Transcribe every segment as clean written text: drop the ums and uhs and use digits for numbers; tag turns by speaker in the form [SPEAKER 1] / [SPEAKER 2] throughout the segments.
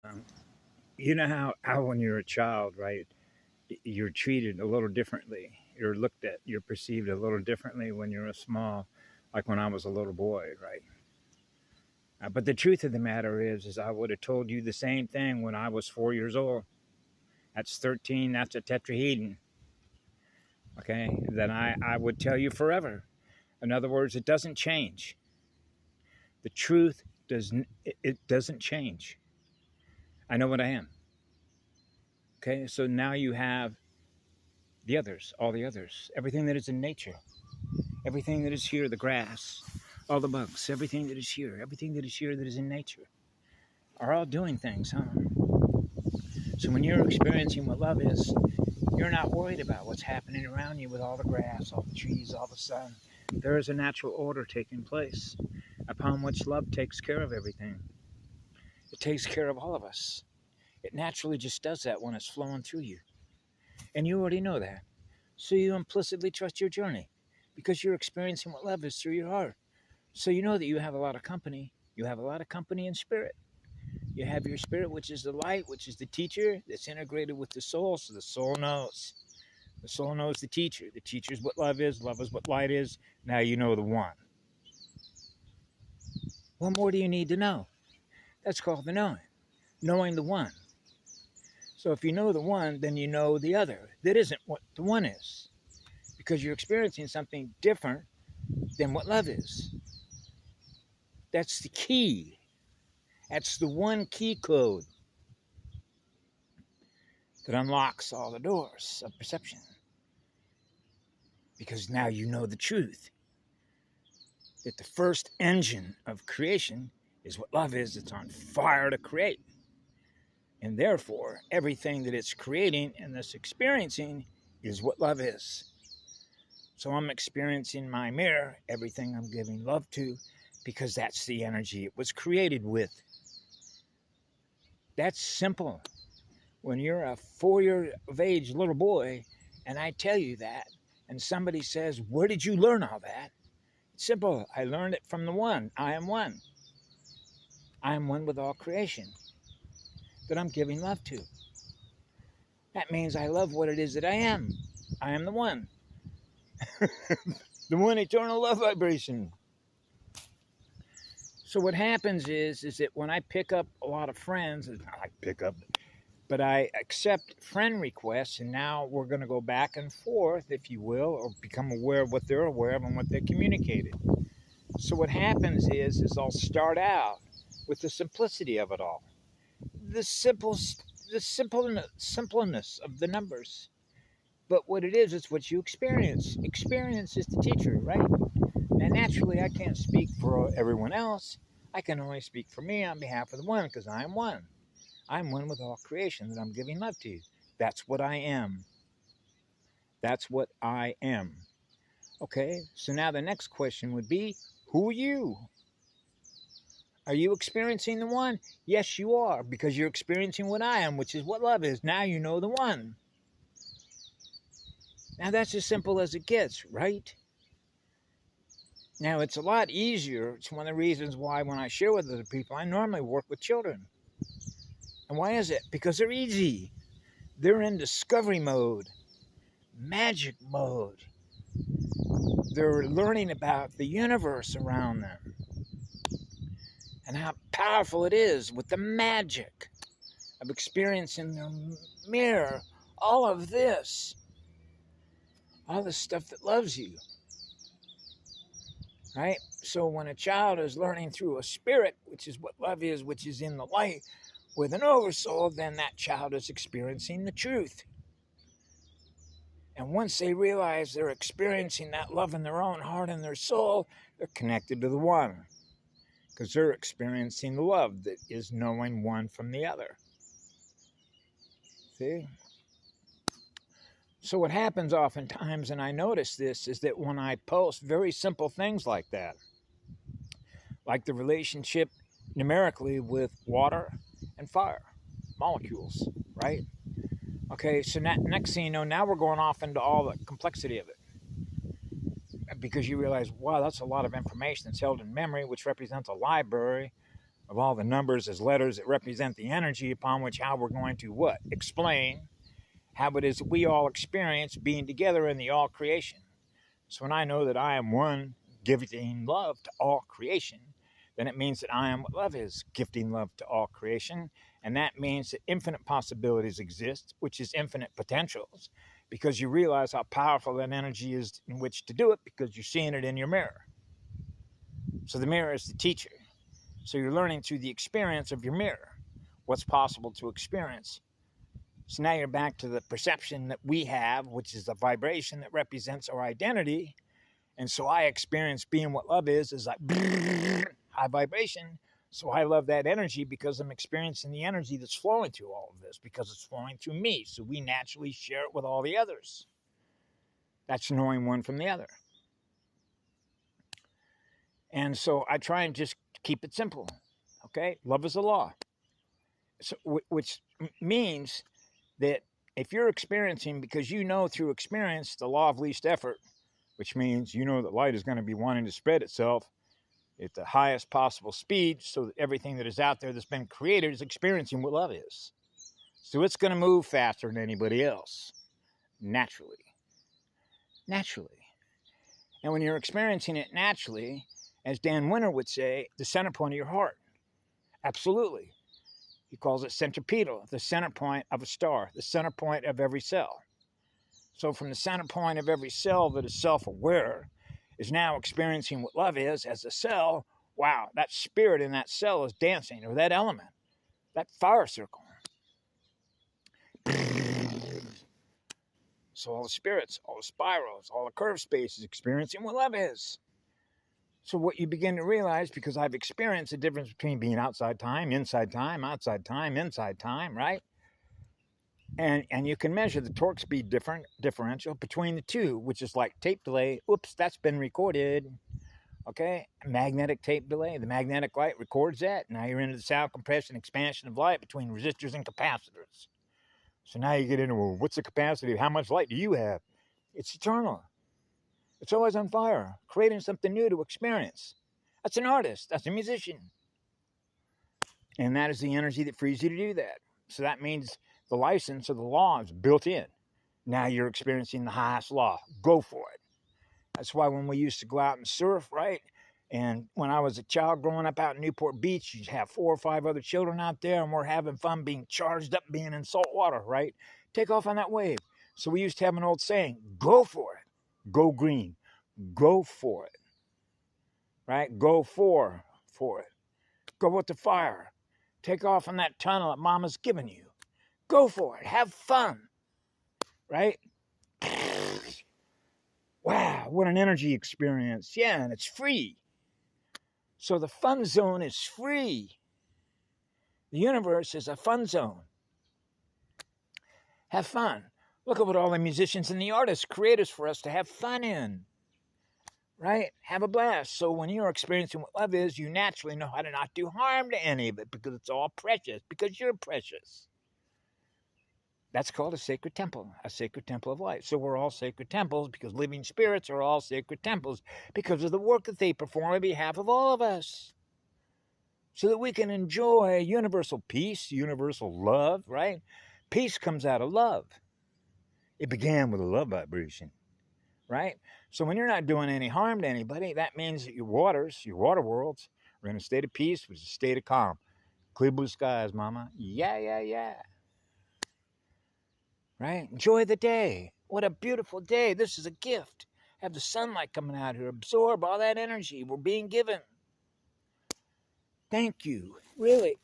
[SPEAKER 1] Um, you know how when you're a child, right, you're treated a little differently. You're looked at, you're perceived a little differently when you're a small, like when I was a little boy, right? But the truth of the matter is I would have told you the same thing when I was 4 years old. That's 13. That's a tetrahedron. Okay, then I would tell you forever. In other words, it doesn't change. The truth doesn't. It doesn't change. I know what I am. Okay, so now you have the others, all the others, everything that is in nature, everything that is here, the grass, all the bugs, everything that is here, everything that is here that is in nature, are all doing things, huh? So when you're experiencing what love is, you're not worried about what's happening around you with all the grass, all the trees, all the sun. There is a natural order taking place upon which love takes care of everything. It takes care of all of us. It naturally just does that when it's flowing through you. And you already know that. So you implicitly trust your journey because you're experiencing what love is through your heart. So you know that you have a lot of company. You have a lot of company in spirit. You have your spirit, which is the light, which is the teacher that's integrated with the soul. So the soul knows. The soul knows the teacher. The teacher is what love is. Love is what light is. Now you know the one. What more do you need to know? That's called the knowing. Knowing the one. So if you know the one, then you know the other. That isn't what the one is. Because you're experiencing something different than what love is. That's the key. That's the one key code that unlocks all the doors of perception. Because now you know the truth. That the first engine of creation is what love is. It's on fire to create. And therefore, everything that it's creating and this experiencing is what love is. So I'm experiencing my mirror, everything I'm giving love to, because that's the energy it was created with. That's simple. When you're a 4 year of age little boy, and I tell you that, and somebody says, "Where did you learn all that?" It's simple. I learned it from the one. I am one. I am one with all creation that I'm giving love to. That means I love what it is that I am. I am the one. The one eternal love vibration. So what happens is that when I pick up a lot of friends, it's not like pick up, but I accept friend requests, and now we're going to go back and forth, if you will, or become aware of what they're aware of and what they communicated. So what happens is I'll start out with the simplicity of it all, the simpleness of the numbers. But what it is, it's what you experience. Experience is the teacher, right? And naturally, I can't speak for everyone else. I can only speak for me on behalf of the one, because I am one. I'm one with all creation that I'm giving love to. That's what I am. That's what I am. Okay, so now the next question would be, who are you? Are you experiencing the one? Yes, you are, because you're experiencing what I am, which is what love is. Now you know the one. Now that's as simple as it gets, right? Now it's a lot easier. It's one of the reasons why when I share with other people, I normally work with children. And why is it? Because they're easy. They're in discovery mode, magic mode. They're learning about the universe around them and how powerful it is with the magic of experiencing their mirror, all of this, all the stuff that loves you, right? So when a child is learning through a spirit, which is what love is, which is in the light, with an oversoul, then that child is experiencing the truth. And once they realize they're experiencing that love in their own heart and their soul, they're connected to the one, because they're experiencing the love that is knowing one from the other. See? So what happens oftentimes, and I notice this, is that when I post very simple things like that, like the relationship numerically with water and fire molecules, right? Okay, so next thing you know, now we're going off into all the complexity of it, because you realize, wow, that's a lot of information that's held in memory, which represents a library of all the numbers as letters that represent the energy upon which how we're going to what? Explain how it is that we all experience being together in the all creation. So when I know that I am one giving love to all creation, then it means that I am what love is, gifting love to all creation. And that means that infinite possibilities exist, which is infinite potentials, because you realize how powerful that energy is in which to do it because you're seeing it in your mirror. So the mirror is the teacher. So you're learning through the experience of your mirror what's possible to experience. So now you're back to the perception that we have, which is the vibration that represents our identity. And so I experience being what love is like high vibration. So I love that energy because I'm experiencing the energy that's flowing through all of this because it's flowing through me. So we naturally share it with all the others. That's knowing one from the other. And so I try and just keep it simple. Okay? Love is a law. So, which means that if you're experiencing, because you know through experience the law of least effort, which means you know that light is going to be wanting to spread itself at the highest possible speed so that everything that is out there that's been created is experiencing what love is. So it's going to move faster than anybody else, naturally. Naturally. And when you're experiencing it naturally, as Dan Winter would say, the center point of your heart. Absolutely. He calls it centripetal, the center point of a star, the center point of every cell. So from the center point of every cell that is self-aware is now experiencing what love is as a cell. Wow, that spirit in that cell is dancing, or that element, that fire circle. So all the spirits, all the spirals, all the curved spaces experiencing what love is. So what you begin to realize, because I've experienced the difference between being outside time, inside time, outside time, inside time, right? And you can measure the torque speed differential between the two, which is like tape delay. Oops, that's been recorded. Okay, magnetic tape delay. The magnetic light records that. Now you're into the sound compression expansion of light between resistors and capacitors. So now you get into, well, what's the capacity? How much light do you have? It's eternal. It's always on fire, creating something new to experience. That's an artist. That's a musician. And that is the energy that frees you to do that. So that means the license or the law is built in. Now you're experiencing the highest law. Go for it. That's why when we used to go out and surf, right? And when I was a child growing up out in Newport Beach, you'd have 4 or 5 other children out there, and we're having fun being charged up, being in salt water, right? Take off on that wave. So we used to have an old saying, go for it. Go green. Go for it. Right? Go for it. Go with the fire. Take off on that tunnel that mama's given you. Go for it. Have fun. Right? Wow, what an energy experience. Yeah, and it's free. So the fun zone is free. The universe is a fun zone. Have fun. Look at what all the musicians and the artists create us for us to have fun in. Right? Have a blast. So when you're experiencing what love is, you naturally know how to not do harm to any of it because it's all precious, because you're precious. That's called a sacred temple of light. So we're all sacred temples because living spirits are all sacred temples because of the work that they perform on behalf of all of us. So that we can enjoy universal peace, universal love, right? Peace comes out of love. It began with a love vibration, right? So when you're not doing any harm to anybody, that means that your water worlds, are in a state of peace, which is a state of calm. Clear blue skies, mama. Yeah. Right? Enjoy the day. What a beautiful day. This is a gift. Have the sunlight coming out here. Absorb all that energy we're being given. Thank you. Really.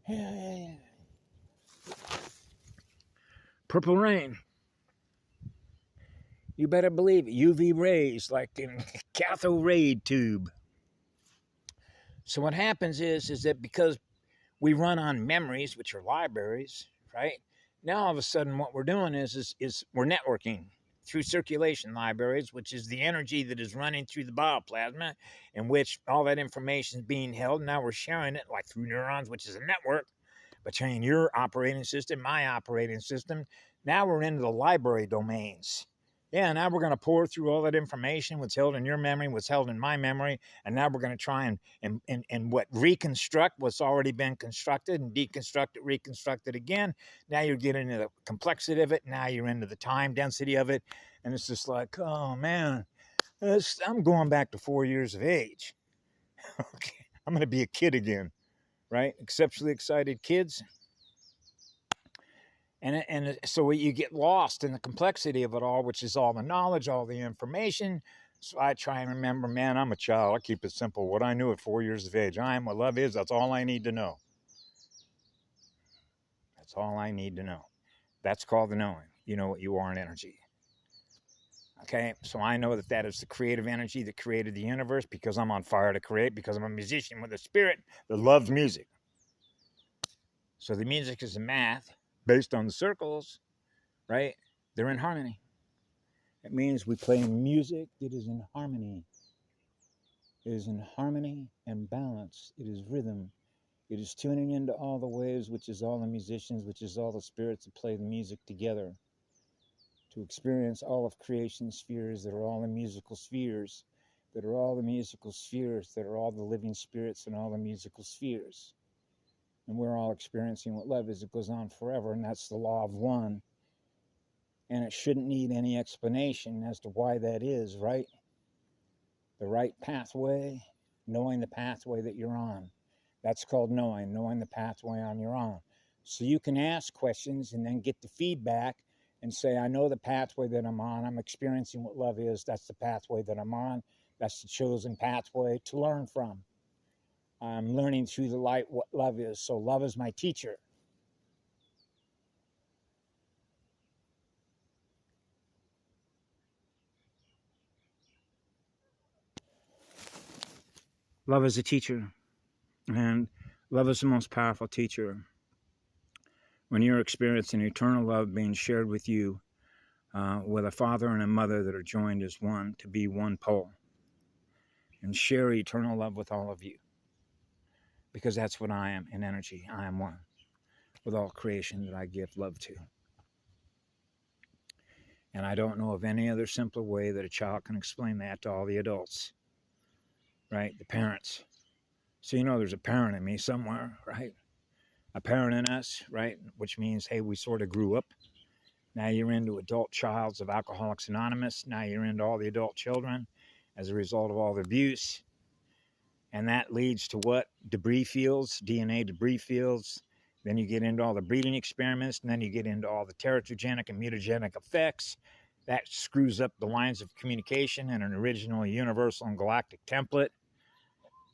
[SPEAKER 1] Yeah. Purple rain. You better believe it. UV rays like in a cathode ray tube. So what happens is that because we run on memories, which are libraries, right? Now all of a sudden what we're doing is we're networking through circulation libraries, which is the energy that is running through the bioplasma, in which all that information is being held. Now we're sharing it like through neurons, which is a network, between your operating system, my operating system. Now we're into the library domains. Yeah, now we're going to pour through all that information, what's held in your memory, what's held in my memory, and now we're going to try and what reconstruct what's already been constructed and deconstruct it, reconstruct it again. Now you're getting into the complexity of it. Now you're into the time density of it. And it's just like, oh man, I'm going back to 4 years of age. Okay, I'm going to be a kid again, right? Exceptionally excited kids. And so you get lost in the complexity of it all, which is all the knowledge, all the information. So I try and remember, man, I'm a child. I keep it simple. What I knew at 4 years of age, I am what love is. That's all I need to know. That's all I need to know. That's called the knowing. You know what you are in energy. Okay, so I know that that is the creative energy that created the universe because I'm on fire to create, because I'm a musician with a spirit that loves music. So the music is a math based on the circles, right? They're in harmony. It means we play music that is in harmony. It is in harmony and balance. It is rhythm. It is tuning into all the waves, which is all the musicians, which is all the spirits that play the music together. To experience all of creation spheres that are all the musical spheres, that are all the musical spheres, that are all the living spirits in all the musical spheres. And we're all experiencing what love is. It goes on forever, and that's the law of one. And it shouldn't need any explanation as to why that is, right? The right pathway, knowing the pathway that you're on. That's called knowing the pathway on you're on. So you can ask questions and then get the feedback and say, I know the pathway that I'm on. I'm experiencing what love is. That's the pathway that I'm on. That's the chosen pathway to learn from. I'm learning through the light what love is. So love is my teacher. Love is a teacher. And love is the most powerful teacher. When you're experiencing eternal love being shared with you, with a father and a mother that are joined as one to be one pole, and share eternal love with all of you. Because that's what I am in energy. I am one with all creation that I give love to. And I don't know of any other simpler way that a child can explain that to all the adults, right? The parents. So you know there's a parent in me somewhere, right? A parent in us, right? Which means, hey, we sort of grew up. Now you're into adult childs of Alcoholics Anonymous. Now you're into all the adult children as a result of all the abuse. And that leads to what? Debris fields, DNA debris fields. Then you get into all the breeding experiments, and then you get into all the teratogenic and mutagenic effects. That screws up the lines of communication in an original universal and galactic template,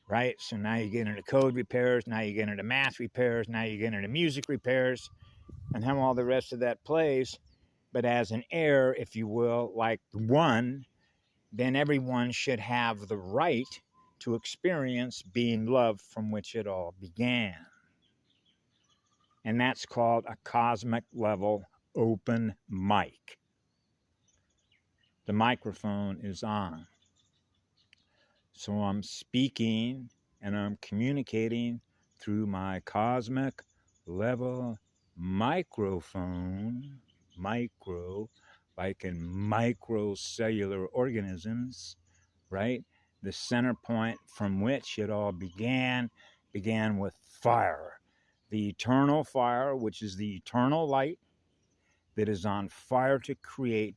[SPEAKER 1] right? So now you get into code repairs, now you get into math repairs, now you get into music repairs, and how all the rest of that plays. But as an heir, if you will, like one, then everyone should have the right to experience being loved from which it all began. And that's called a cosmic level open mic. The microphone is on. So I'm speaking and I'm communicating through my cosmic level microphone, micro, like in microcellular organisms, right? The center point from which it all began with fire. The eternal fire, which is the eternal light that is on fire to create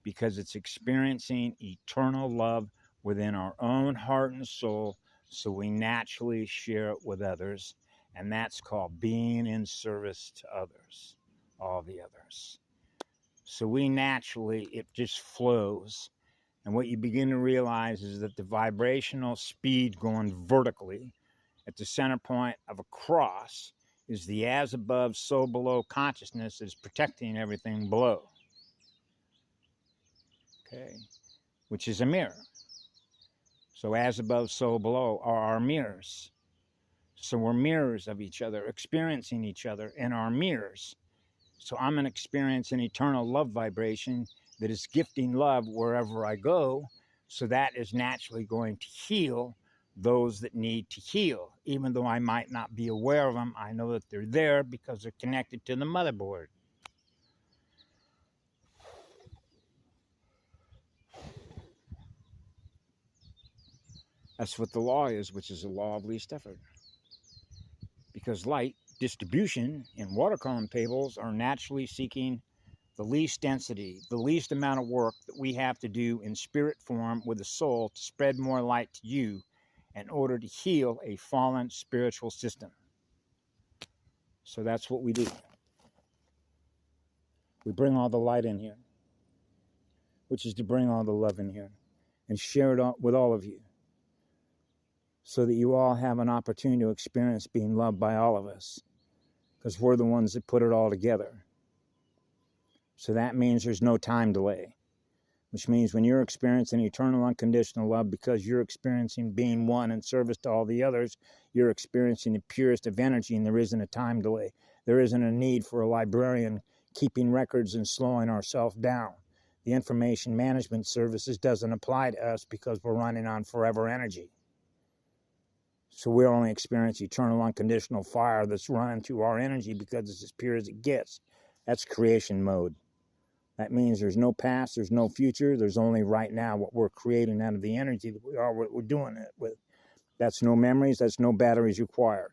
[SPEAKER 1] because it's experiencing eternal love within our own heart and soul, so we naturally share it with others, and that's called being in service to others, all the others. So we naturally, it just flows. And what you begin to realize is that the vibrational speed going vertically at the center point of a cross is the as above, so below consciousness that is protecting everything below. Okay, which is a mirror. So as above, so below are our mirrors. So we're mirrors of each other, experiencing each other in our mirrors. So I'm going to experience an eternal love vibration that is gifting love wherever I go. So that is naturally going to heal those that need to heal. Even though I might not be aware of them, I know that they're there because they're connected to the motherboard. That's what the law is, which is the law of least effort. Because light distribution and water column tables are naturally seeking the least density, the least amount of work that we have to do in spirit form with the soul to spread more light to you in order to heal a fallen spiritual system. So that's what we do. We bring all the light in here, which is to bring all the love in here and share it with all of you so that you all have an opportunity to experience being loved by all of us, because we're the ones that put it all together. So that means there's no time delay, which means when you're experiencing eternal unconditional love, because you're experiencing being one in service to all the others, you're experiencing the purest of energy, and there isn't a time delay. There isn't a need for a librarian keeping records and slowing ourselves down. The information management services doesn't apply to us because we're running on forever energy. So we only experience eternal unconditional fire that's running through our energy because it's as pure as it gets. That's creation mode. That means there's no past, there's no future, there's only right now what we're creating out of the energy that we are, what we're doing it with. That's no memories, that's no batteries required.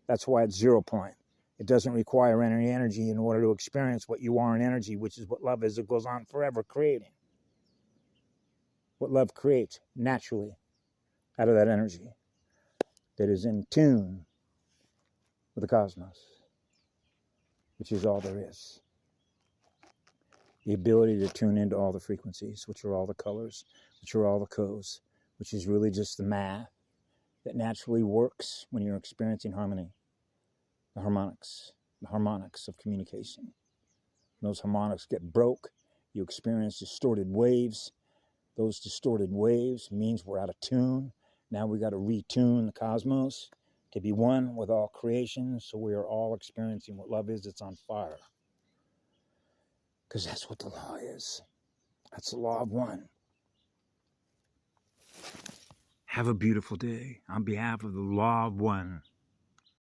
[SPEAKER 1] That's why it's 0 point. It doesn't require any energy in order to experience what you are in energy, which is what love is. It goes on forever creating. What love creates naturally out of that energy that is in tune with the cosmos, which is all there is. The ability to tune into all the frequencies, which are all the colors, which are all the codes, which is really just the math that naturally works when you're experiencing harmony. The harmonics of communication. When those harmonics get broke, you experience distorted waves. Those distorted waves means we're out of tune. Now we got to retune the cosmos to be one with all creation, so we are all experiencing what love is. It's on fire. Because that's what the law is. That's the law of one. Have a beautiful day on behalf of the law of one.